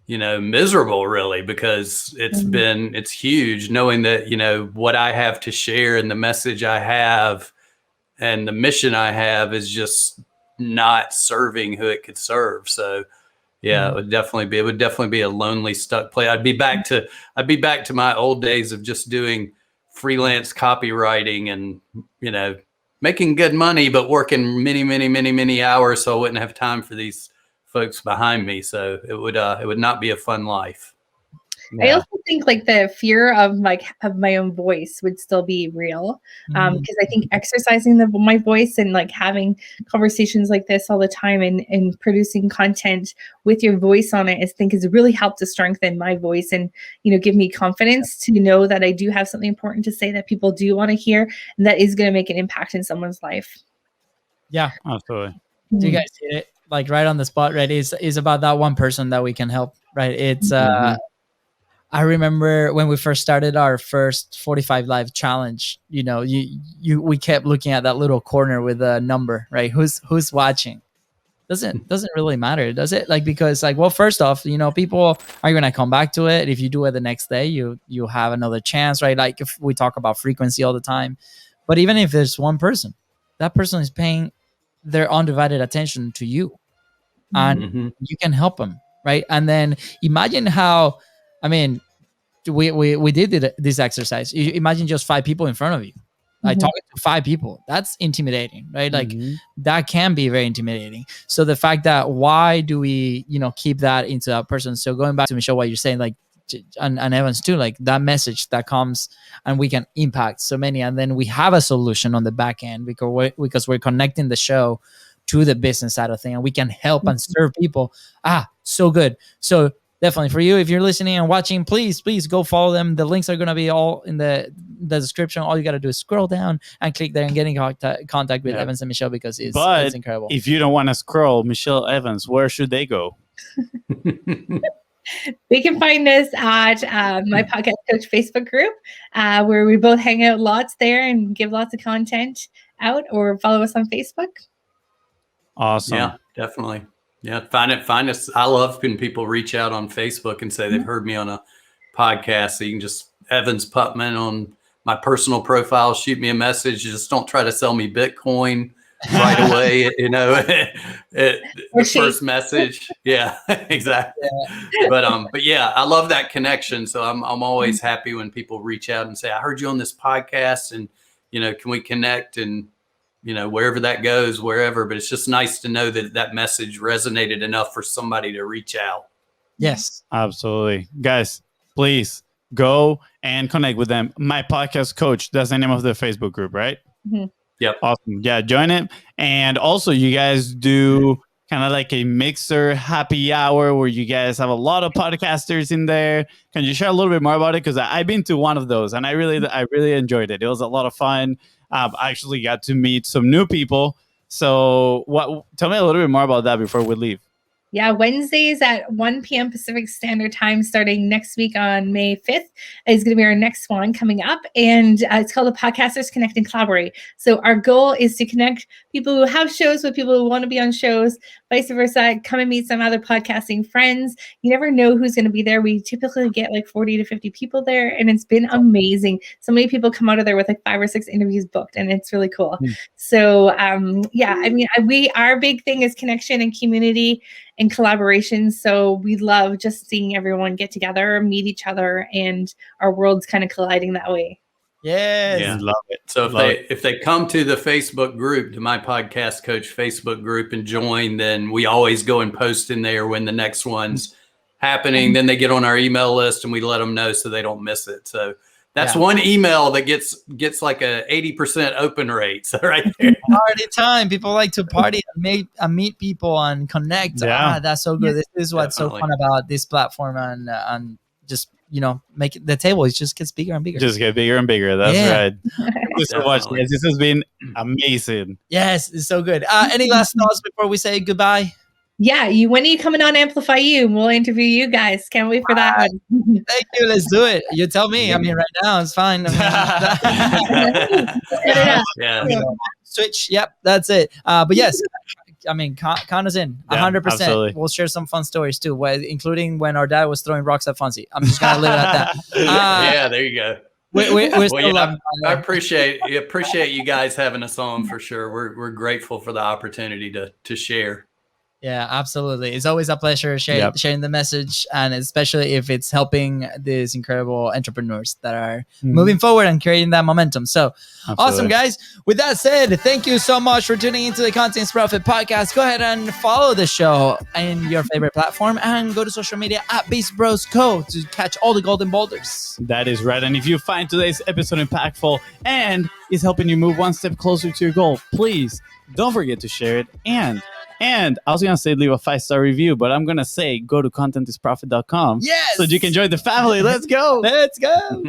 miserable, really, because it's huge knowing that, what I have to share and the message I have and the mission I have is just not serving who it could serve. So, Yeah, it would definitely be a lonely, stuck place. I'd be back to my old days of just doing freelance copywriting and, making good money, but working many hours. So I wouldn't have time for these folks behind me. So it would not be a fun life. I also think like the fear of my own voice would still be real, because I think exercising my voice and like having conversations like this all the time and producing content with your voice on it, I think has really helped to strengthen my voice and give me confidence to know that I do have something important to say that people do want to hear and that is going to make an impact in someone's life. Yeah, absolutely. Do you guys see it like right on the spot? Right, is about that one person that we can help. Right, it's I remember when we first started our first 45 live challenge, we kept looking at that little corner with a number, right? Who's watching? Doesn't really matter, does it? Like, because like, well, first off, people are going to come back to it. If you do it the next day, you have another chance, right? Like if we talk about frequency all the time, but even if there's one person, that person is paying their undivided attention to you and you can help them, right? And then imagine how, I mean, we did this exercise. You imagine just 5 people in front of you, like talking to 5 people. That's intimidating, right? Like that can be very intimidating. So the fact that why do we, keep that into that person? So going back to Michelle, what you're saying, like, and Evans too, like that message that comes and we can impact so many, and then we have a solution on the back end because we're connecting the show to the business side of thing, and we can help and serve people. So good. So definitely for you, if you're listening and watching, please go follow them. The links are going to be all in the description. All you got to do is scroll down and click there and get in contact with Evans and Michelle, because it's incredible. If you don't want to scroll, Michelle Evans, where should they go? They can find us at my podcast coach Facebook group, where we both hang out lots there and give lots of content out, or follow us on Facebook. Awesome. Yeah, definitely. Yeah, find us. I love when people reach out on Facebook and say they've heard me on a podcast. So you can just Evans Putman on my personal profile, shoot me a message. Just don't try to sell me Bitcoin right away. The first message. Yeah, exactly. Yeah. But yeah, I love that connection. So I'm always happy when people reach out and say, I heard you on this podcast, and can we connect? And wherever that goes, wherever, but it's just nice to know that message resonated enough for somebody to reach out. Yes, absolutely. Guys, please go and connect with them. My podcast coach, that's the name of the Facebook group, right? Yep. Awesome. Yeah, join it. And also you guys do kind of like a mixer happy hour where you guys have a lot of podcasters in there. Can you share a little bit more about it? Because I've been to one of those and I really enjoyed it. It was a lot of fun. I actually got to meet some new people. So tell me a little bit more about that before we leave. Yeah, Wednesdays at 1 p.m. Pacific Standard Time, starting next week on May 5th, is going to be our next one coming up. And it's called the Podcasters Connect and Collaborate. So our goal is to connect people who have shows with people who want to be on shows, vice versa. Come and meet some other podcasting friends. You never know who's going to be there. We typically get like 40 to 50 people there, and it's been amazing. So many people come out of there with like 5 or 6 interviews booked, and it's really cool. So yeah, I mean, our big thing is connection and community and collaboration. So we love just seeing everyone get together, meet each other, and our worlds kind of colliding that way. Yes. Yeah. Love it. So if they come to the Facebook group, to my podcast coach Facebook group, and join, then we always go and post in there when the next one's happening. Then they get on our email list and we let them know so they don't miss it. So that's one email that gets like a 80% open rate. So right there. Party time. People like to party and meet people and connect. Yeah. That's so good. This is what's so fun about this platform, and just make the table. It just gets bigger and bigger. Just get bigger and bigger. That's right. Thank you so much, guys. This has been amazing. Yes, it's so good. Any last thoughts before we say goodbye? Yeah, when are you coming on Amplify You? We'll interview you guys. Can't wait for that one. Thank you. Let's do it. You tell me. I mean, right now it's fine. Switch. Yep, that's it. But yes, I mean, count us in 100%. We'll share some fun stories too, including when our dad was throwing rocks at FONZI. I'm just gonna leave it at that. Yeah, there you go. We're still I appreciate you guys having us on for sure. We're grateful for the opportunity to share. Yeah, absolutely. It's always a pleasure sharing the message, and especially if it's helping these incredible entrepreneurs that are moving forward and creating that momentum. So awesome, guys. With that said, thank you so much for tuning into the Contents Profit Podcast. Go ahead and follow the show in your favorite platform and go to social media at BIZBROS Co to catch all the golden boulders. That is right. And if you find today's episode impactful and is helping you move one step closer to your goal, please don't forget to share it. And I was going to say leave a 5-star review, but I'm going to say go to contentisprofit.com. Yes! So you can join the family. Let's go. Let's go.